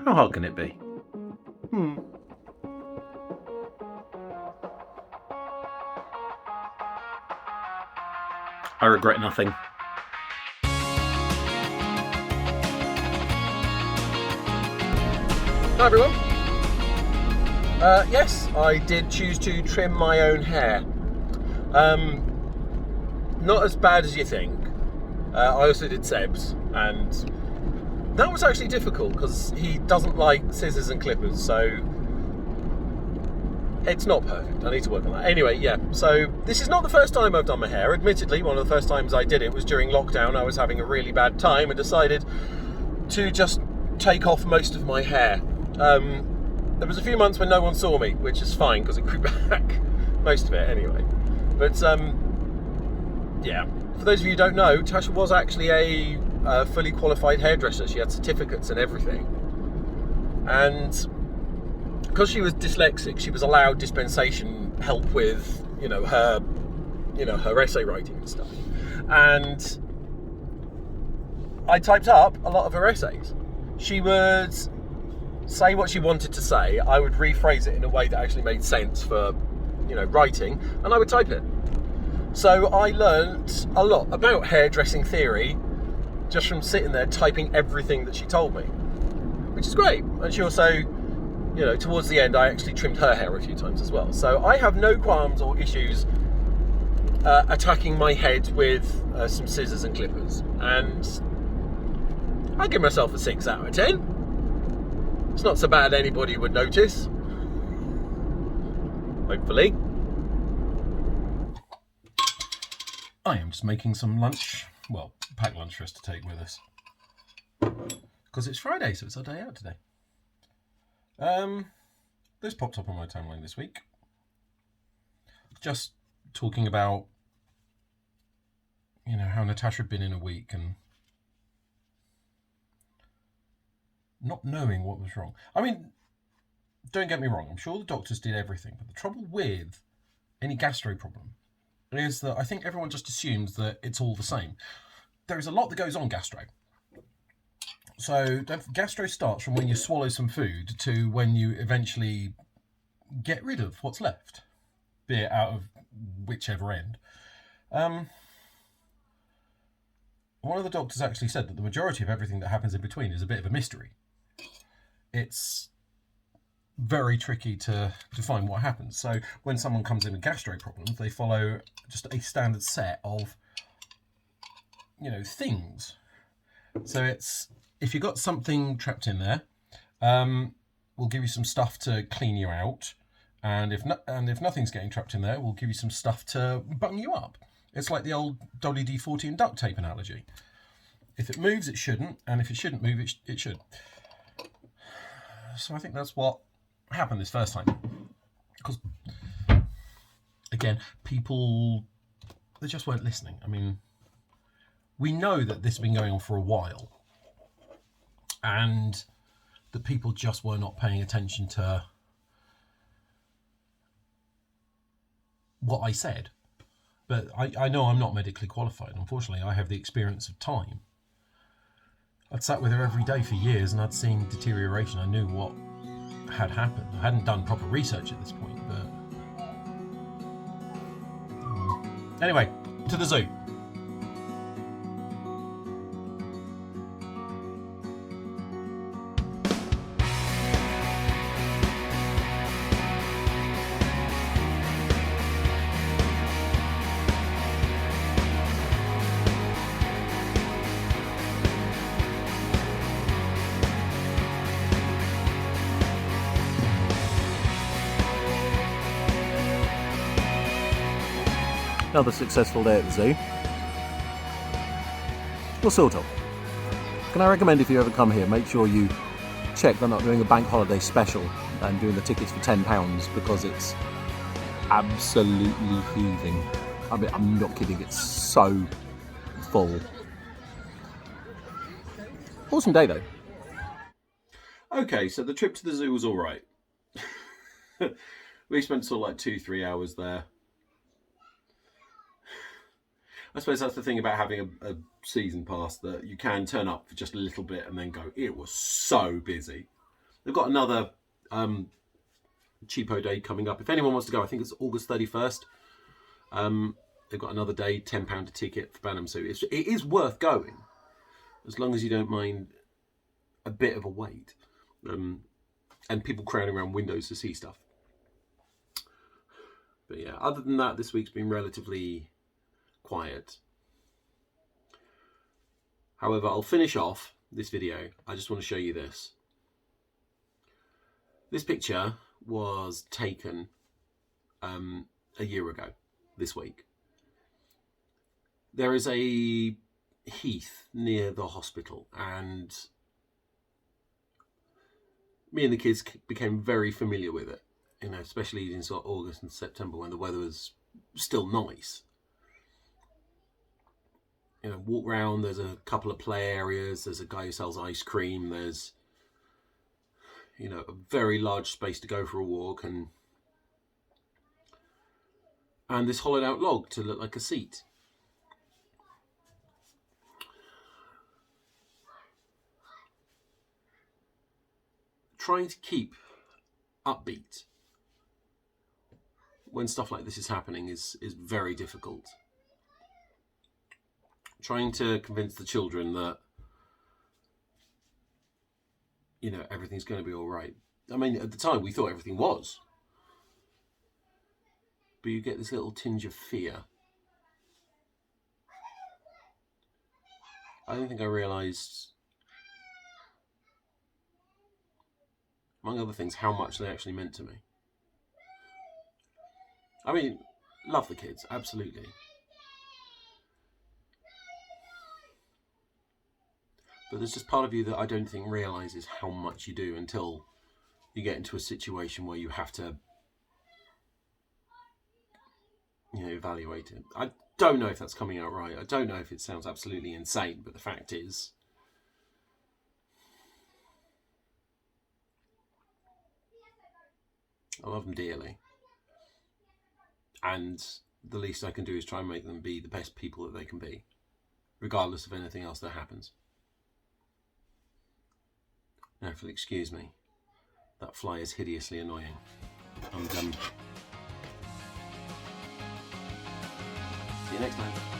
How hard can it be? I regret nothing. Hi everyone. Yes, I did choose to trim my own hair. Not as bad as you think. I also did Seb's, and that was actually difficult because he doesn't like scissors and clippers, so it's not perfect. I need to work on that. Anyway, yeah, so this is not the first time I've done my hair. Admittedly, one of the first times I did it was during lockdown. I was having a really bad time and decided to just take off most of my hair. There was a few months when no one saw me, which is fine because it grew back, most of it anyway. But yeah, for those of you who don't know, Tasha was actually a fully qualified hairdresser. She had certificates and everything. And because she was dyslexic, she was allowed dispensation help with, her essay writing and stuff. And I typed up a lot of her essays. She would say what she wanted to say. I would rephrase it in a way that actually made sense for, writing, and I would type it. So I learnt a lot about hairdressing theory just from sitting there typing everything that she told me, which is great. And she also, towards the end, I actually trimmed her hair a few times as well. So I have no qualms or issues attacking my head with some scissors and clippers. And I give myself a 6 out of 10. It's not so bad anybody would notice. Hopefully. I am just making some lunch. Well, packed lunch for us to take with us. Because it's Friday, so it's our day out today. This popped up on my timeline this week. Just talking about, how Natasha had been in a week and not knowing what was wrong. I mean, don't get me wrong, I'm sure the doctors did everything, but the trouble with any gastro problem is that I think everyone just assumes that it's all the same. There is a lot that goes on gastro. So gastro starts from when you swallow some food to when you eventually get rid of what's left, be it out of whichever end. One of the doctors actually said that the majority of everything that happens in between is a bit of a mystery. It's very tricky to define what happens. So when someone comes in with gastro problems, they follow just a standard set of, things. So it's, if you've got something trapped in there, we'll give you some stuff to clean you out. And if nothing's getting trapped in there, we'll give you some stuff to bung you up. It's like the old WD-40 and duct tape analogy. If it moves, it shouldn't. And if it shouldn't move, it should. So I think that's what happened this first time. Because, again, people, they just weren't listening. I mean, we know that this has been going on for a while. And that people just were not paying attention to what I said. But I know I'm not medically qualified. Unfortunately, I have the experience of time. I'd sat with her every day for years and I'd seen deterioration. I knew what had happened. I hadn't done proper research at this point, but anyway, to the zoo. Another successful day at the zoo. Well, sort of. Can I recommend if you ever come here, make sure you check they're not doing a bank holiday special and doing the tickets for £10 because it's absolutely heaving. I mean, I'm not kidding, it's so full. Awesome day though. Okay, so the trip to the zoo was all right. We spent sort of like 2-3 hours there. I suppose that's the thing about having a season pass, that you can turn up for just a little bit and then go, it was so busy. They've got another cheapo day coming up. If anyone wants to go, I think it's August 31st. They've got another day, £10 a ticket for Banham. So it is worth going, as long as you don't mind a bit of a wait. And people crowding around windows to see stuff. But yeah, other than that, this week's been relatively quiet. However, I'll finish off this video. I just want to show you this. This picture was taken a year ago this week. There is a heath near the hospital, and me and the kids became very familiar with it, you know, especially in sort of August and September when the weather was still nice. You know, walk round, there's a couple of play areas, there's a guy who sells ice cream, there's, you know, a very large space to go for a walk, and this hollowed out log to look like a seat. Trying to keep upbeat when stuff like this is happening is very difficult. Trying to convince the children that, you know, everything's going to be all right. I mean, at the time we thought everything was, but you get this little tinge of fear. I don't think I realised, among other things, how much they actually meant to me. I mean, love the kids, absolutely. But there's just part of you that I don't think realises how much you do until you get into a situation where you have to, you know, evaluate it. I don't know if that's coming out right. I don't know if it sounds absolutely insane, but the fact is, I love them dearly. And the least I can do is try and make them be the best people that they can be, regardless of anything else that happens. Now, if you'll excuse me, that fly is hideously annoying. I'm done. See you next time.